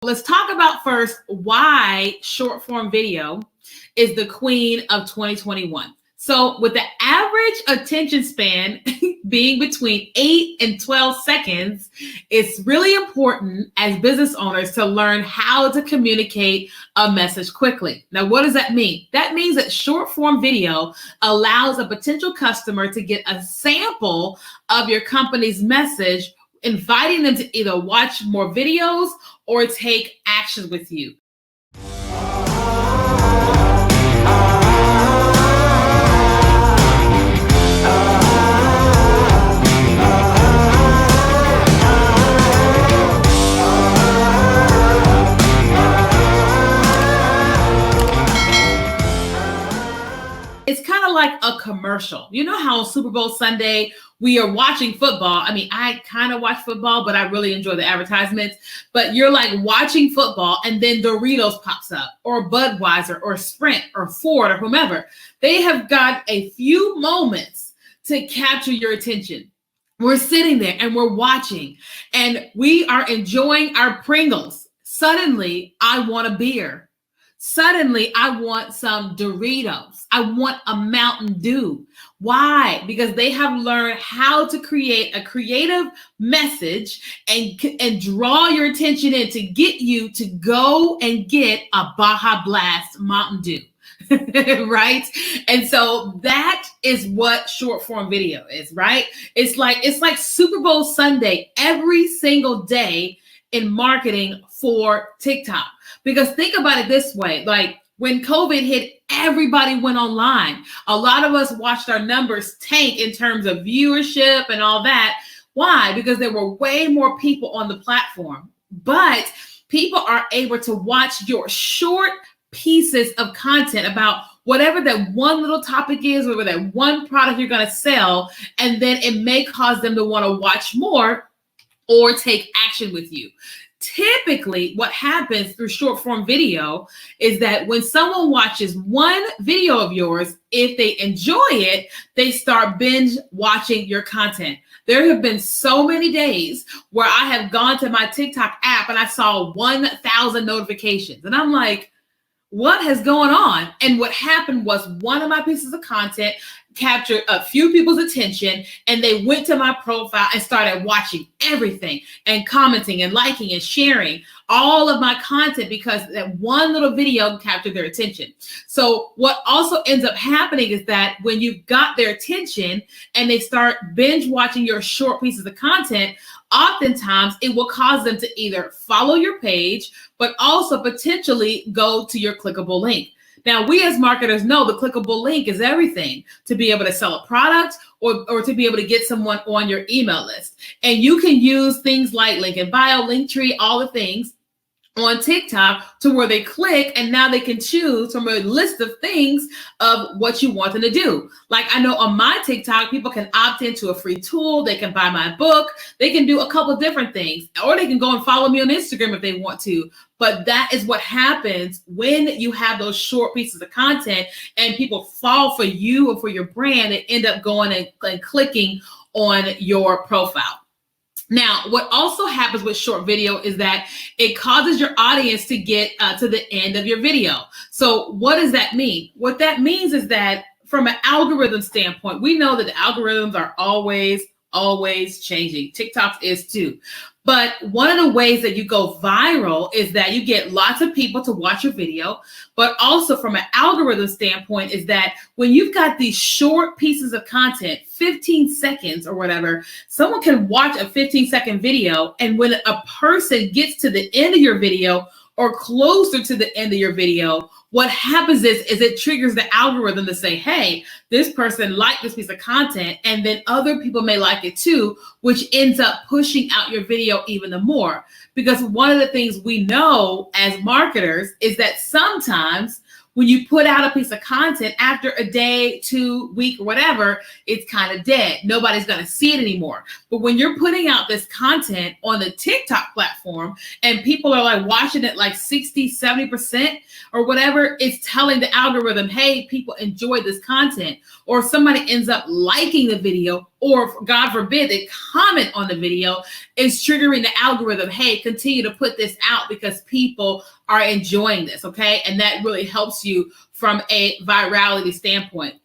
Let's talk about first why short form video is the queen of 2021. So, with the average attention span being between 8 and 12 seconds, it's really important as business owners to learn how to communicate a message quickly. Now, what does that mean? That means that short form video allows a potential customer to get a sample of your company's message, inviting them to either watch more videos or take action with you. It's kind of like a commercial. You know how on Super Bowl Sunday we are watching football. I mean, I kind of watch football, but I really enjoy the advertisements. But you're like watching football and then Doritos pops up or Budweiser or Sprint or Ford or whomever. They have got a few moments to capture your attention. We're sitting there and we're watching and we are enjoying our Pringles. Suddenly, I want a beer. Suddenly, I want some Doritos. I want a Mountain Dew. Why? Because they have learned how to create a creative message and draw your attention in to get you to go and get a Baja Blast Mountain Dew. Right? And so that is what short form video is, right? It's like Super Bowl Sunday every single day in marketing for TikTok. Because think about it this way, like when COVID hit, everybody went online. A lot of us watched our numbers tank in terms of viewership and all that. Why? Because there were way more people on the platform. But people are able to watch your short pieces of content about whatever that one little topic is, whatever that one product you're going to sell, and then it may cause them to want to watch more or take action with you. Typically, what happens through short form video is that when someone watches one video of yours, if they enjoy it, they start binge watching your content. There have been so many days where I have gone to my TikTok app and I saw 1,000 notifications. And I'm like, what has going on? And what happened was one of my pieces of content captured a few people's attention and they went to my profile and started watching everything and commenting and liking and sharing all of my content because that one little video captured their attention. So what also ends up happening is that when you've got their attention and they start binge watching your short pieces of content, oftentimes it will cause them to either follow your page, but also potentially go to your clickable link. Now, we as marketers know the clickable link is everything to be able to sell a product or to be able to get someone on your email list. And you can use things like link in bio, link tree, all the things on TikTok to where they click and now they can choose from a list of things of what you want them to do. Like I know on my TikTok, people can opt into a free tool. They can buy my book. They can do a couple different things, or they can go and follow me on Instagram if they want to. But that is what happens when you have those short pieces of content and people fall for you or for your brand and end up going and clicking on your profile. Now, what also happens with short video is that it causes your audience to get to the end of your video. So what does that mean? What that means is that from an algorithm standpoint, we know that the algorithms are always changing. TikTok is too. But one of the ways that you go viral is that you get lots of people to watch your video, but also from an algorithm standpoint is that when you've got these short pieces of content, 15 seconds or whatever, someone can watch a 15-second video, and when a person gets to the end of your video or closer to the end of your video, what happens is it triggers the algorithm to say, hey, this person liked this piece of content, and then other people may like it too, which ends up pushing out your video even more. Because one of the things we know as marketers is that sometimes when you put out a piece of content after a day, 2 week, or whatever, it's kind of dead. Nobody's going to see it anymore. But when you're putting out this content on the TikTok platform and people are like watching it like 60, 70% or whatever, it's telling the algorithm, hey, people enjoy this content. Or somebody ends up liking the video, or God forbid, they comment on the video. is triggering the algorithm. Hey, continue to put this out because people are enjoying this. Okay. And that really helps you from a virality standpoint.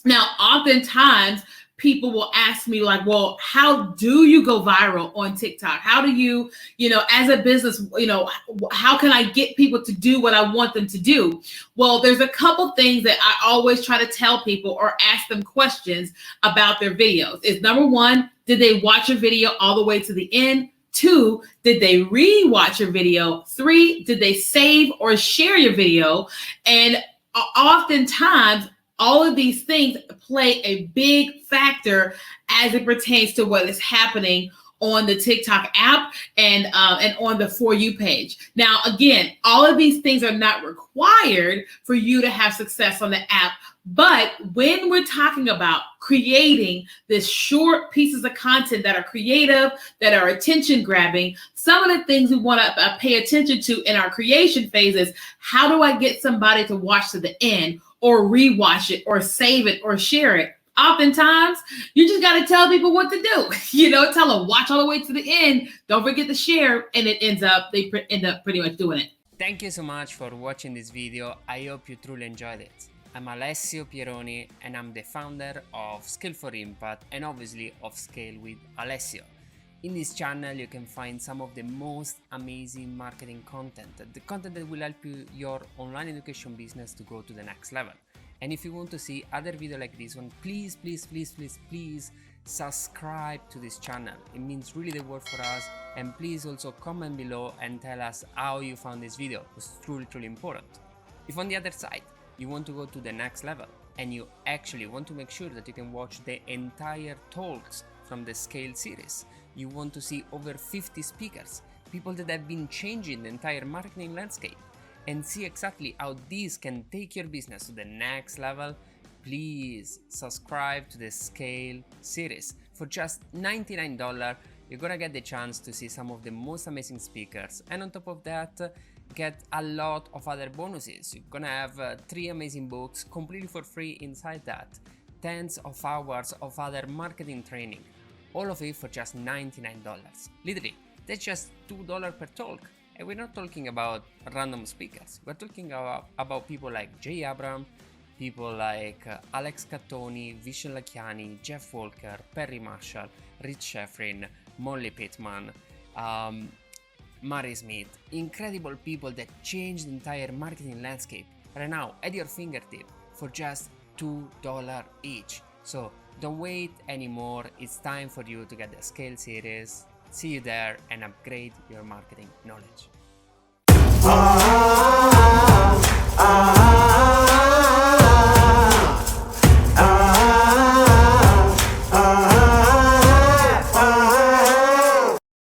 Now, oftentimes people will ask me like, well, how do you go viral on TikTok? How do you, as a business, how can I get people to do what I want them to do? Well, there's a couple things that I always try to tell people or ask them questions about their videos. Is number one, did they watch your video all the way to the end? 2, did they re-watch your video? 3, did they save or share your video? And oftentimes, all of these things play a big factor as it pertains to what is happening on the TikTok app and on the For You page. Now, again, all of these things are not required for you to have success on the app. But when we're talking about creating this short pieces of content that are creative, that are attention grabbing, some of the things we want to pay attention to in our creation phase is, how do I get somebody to watch to the end or rewatch it or save it or share it? Oftentimes, you just got to tell people what to do. Tell them watch all the way to the end. Don't forget to share, and they end up pretty much doing it. Thank you so much for watching this video. I hope you truly enjoyed it. I'm Alessio Pieroni and I'm the founder of Scale for Impact and obviously of Scale with Alessio. In this channel you can find some of the most amazing marketing content, the content that will help your online education business to go to the next level. And if you want to see other videos like this one, please subscribe to this channel. It means really the world for us. And please also comment below and tell us how you found this video. It's truly important. If on the other side you want to go to the next level and you actually want to make sure that you can watch the entire talks from the Scale series, you want to see over 50 speakers, people that have been changing the entire marketing landscape, and see exactly how these can take your business to the next level, please subscribe to the Scale series. For just $99, you're gonna get the chance to see some of the most amazing speakers, and on top of that, get a lot of other bonuses. You're gonna have 3 amazing books completely for free inside that, tens of hours of other marketing training, all of it for just $99. Literally, that's just $2 per talk. And we're not talking about random speakers. We're talking about people like Jay Abram, people like Alex Cattoni, Vishen Lakhiani, Jeff Walker, Perry Marshall, Rich Sheffrin, Molly Pittman, Mary Smith, incredible people that change the entire marketing landscape right now at your fingertip for just $2 each. So don't wait anymore, it's time for you to get the Scale series. See you there and upgrade your marketing knowledge.